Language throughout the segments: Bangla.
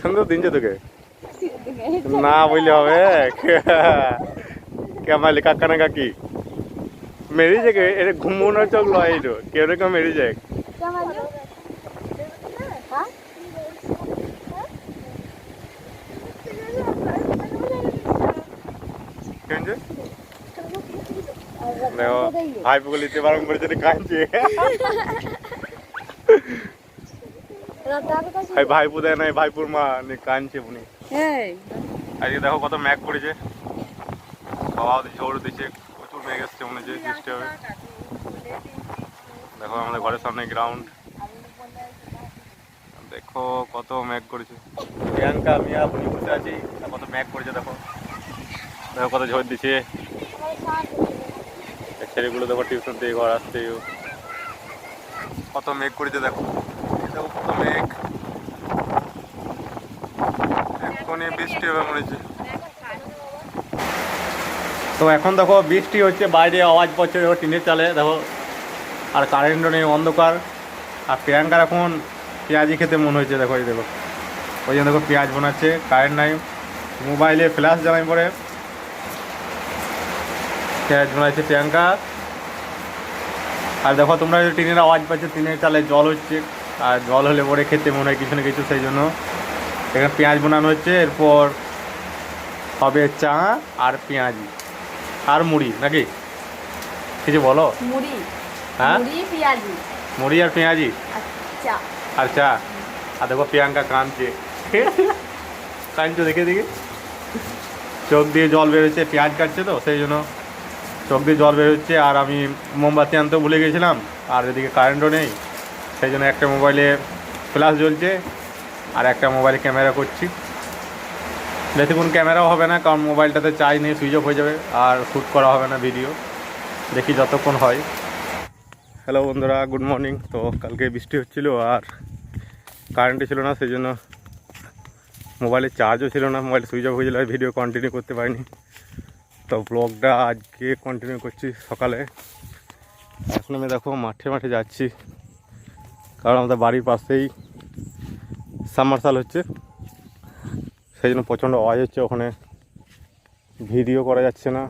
সুন্দর দিনছে তোকে না বললে হবে কেমালি কাকা না কাকি মেরি যাকে এটা ঘুমোনোর চোখ লয় এইটো কেউ না কেউ মেরি যায় দেখো ভাইপুকে নিতে বারণ করেছে কাঁদছে ভাইপু দেয় নাই ভাইপুর মা কাঁদছে উনি আজকে দেখো কত ম্যাগ পড়েছে বাবা ঝড় দিচ্ছে প্রচুর মেঘ এসছে মনে হচ্ছে বৃষ্টি হবে দেখো আমাদের ঘরের সামনে গ্রাউন্ড দেখো কত ম্যাগ করেছে প্রিয়াঙ্কা মিয়া বুনি বসে আছি কত ম্যাগ করেছে দেখো দেখো কত ঝড় দিচ্ছে ছেলেগুলো দেখো টিউশন থেকে ঘর আসছে কত মেঘ করেছে দেখো দেখো কত মেঘ এখনই বৃষ্টি হবে মনে হচ্ছে তো এখন দেখো বৃষ্টি হচ্ছে বাইরে আওয়াজ পাচ্ছে দেখো টিনের চালে দেখো আর কারেন্টও নেই অন্ধকার আর প্রিয়াঙ্কার এখন পেঁয়াজি খেতে মনে হচ্ছে দেখো এই দেখো ওই জন্য দেখো পেঁয়াজ বানাচ্ছে কারেন্ট নাই মোবাইলে ফ্ল্যাশ জ্বালাই পরে পেঁয়াজ বানাচ্ছে প্রিয়াঙ্কা আর দেখো তোমরা টিনের আওয়াজ পাচ্ছ টিনের চালে জল হচ্ছে আর জল হলে পরে খেতে মনে হয় কিছু না কিছু সেই জন্য এখানে পেঁয়াজ বানানো হচ্ছে এরপর হবে চা আর পেঁয়াজি আর মুড়ি নাকি কিছু বলো মুড়ি হ্যাঁ পেঁয়াজি মুড়ি আর পেঁয়াজি আর চা আর দেখো প্রিয়াঙ্কা কাঁদছে কাঁদছে দেখে দেখে চোখ দিয়ে জল বেরোচ্ছে পেঁয়াজ কাটছে তো সেই জন্য চোখ দিয়ে জল বেরোচ্ছে আর আমি মোমবাতি আনতেও ভুলে গেছিলাম আর এদিকে কারেন্টও নেই সেই জন্য একটা মোবাইলে ফ্ল্যাশ জ্বলছে আর একটা মোবাইলে ক্যামেরা করছি বেশিক্ষণ ক্যামেরাও হবে না কারণ মোবাইলটাতে চার্জ নেই সুইচ অফ হয়ে যাবে আর শ্যুট করা হবে না ভিডিও দেখি যতক্ষণ হয় হ্যালো বন্ধুরা গুড মর্নিং তো কালকে বৃষ্টি হচ্ছিল আর কারেন্টই ছিল না সেই জন্য মোবাইলের চার্জও ছিল না মোবাইল সুইচ অফ হয়ে গেলে ভিডিও কন্টিনিউ করতে পারিনি তো ব্লগটা আজকে কন্টিনিউ করছি সকালে এখন আমি দেখো মাঠে যাচ্ছি কারণ আমাদের বাড়ির পাশেই সাবমার্শাল হচ্ছে সেই জন্য প্রচণ্ড আওয়াজ হচ্ছে ওখানে ভিডিও করা যাচ্ছে না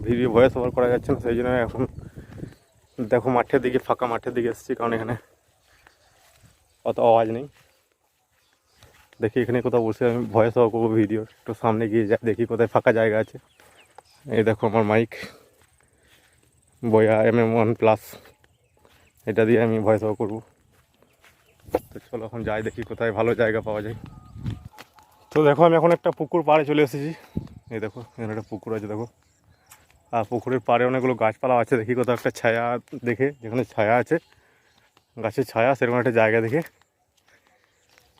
ভিডিও ভয়েস ওভার করা যাচ্ছে না সেই জন্য এখন দেখো মাঠের দিকে ফাঁকা মাঠের দিকে এসেছি কারণ এখানে অত আওয়াজ নেই দেখি এখানে কোথাও বসে আমি ভয়েস ওভার করবো ভিডিও একটু সামনে গিয়ে যাই দেখি কোথায় ফাঁকা জায়গা আছে এই দেখো আমার মাইক বয়া MM1+ এটা দিয়ে আমি ভয়েস ওভার করবো তো চলো এখন যাই দেখি কোথায় ভালো জায়গা পাওয়া যায় তো দেখো আমি এখন একটা পুকুর পাড়ে চলে এসেছি এই দেখো এখানে একটা পুকুর আছে দেখো আর পুকুরের পাড়ে অনেকগুলো গাছপালা আছে দেখি কোথাও একটা ছায়া দেখে যেখানে ছায়া আছে গাছের ছায়া সেরকম একটা জায়গা দেখে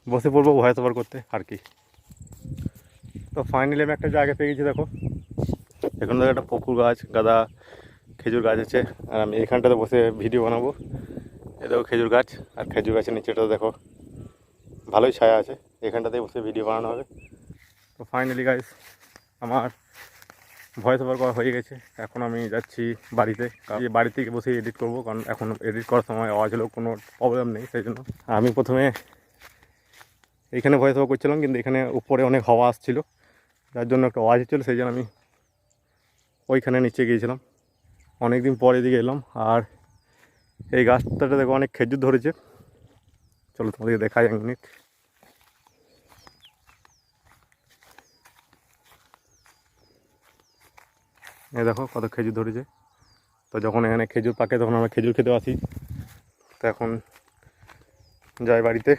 বসে পড়বো ভয়েস ওভার করতে আর কি তো ফাইনালি আমি একটা জায়গা পেয়ে গেছি দেখো এখানে দেখো একটা পুকুর গাছ গাদা খেজুর গাছ আছে আর আমি এখানটাতে বসে ভিডিও বানাবো এ দেখো খেজুর গাছ আর খেজুর গাছের নিচেটা দেখো ভালোই ছায়া আছে এখানটাতে বসে ভিডিও বানানো হবে তো ফাইনালি গাইস আমার ভয়েস ওভার করা হয়ে গেছে এখন আমি যাচ্ছি বাড়িতে বাড়ি থেকে বসে এডিট করব কারণ এখন এডিট করার সময় আওয়াজ হলেও কোনো প্রবলেম নেই সেই জন্য আমি প্রথমে এইখানে ভয়েস ওভার করছিলাম কিন্তু এখানে উপরে অনেক হাওয়া আসছিলো যার জন্য একটা আওয়াজ হচ্ছিলো সেই জন্য আমি ওইখানে নিচে গিয়েছিলাম অনেক দিন পর এদিকে এলাম আর এই গাছটাতে দেখো অনেক খেজুর ধরেছে চলো তোমাদেরকে দেখাই এক মিনিট এই দেখো কত খেজুর ধরেছে তো যখন এখানে খেজুর পাকে তখন আমরা খেজুর খেতে আসি তো এখন যাই বাড়িতে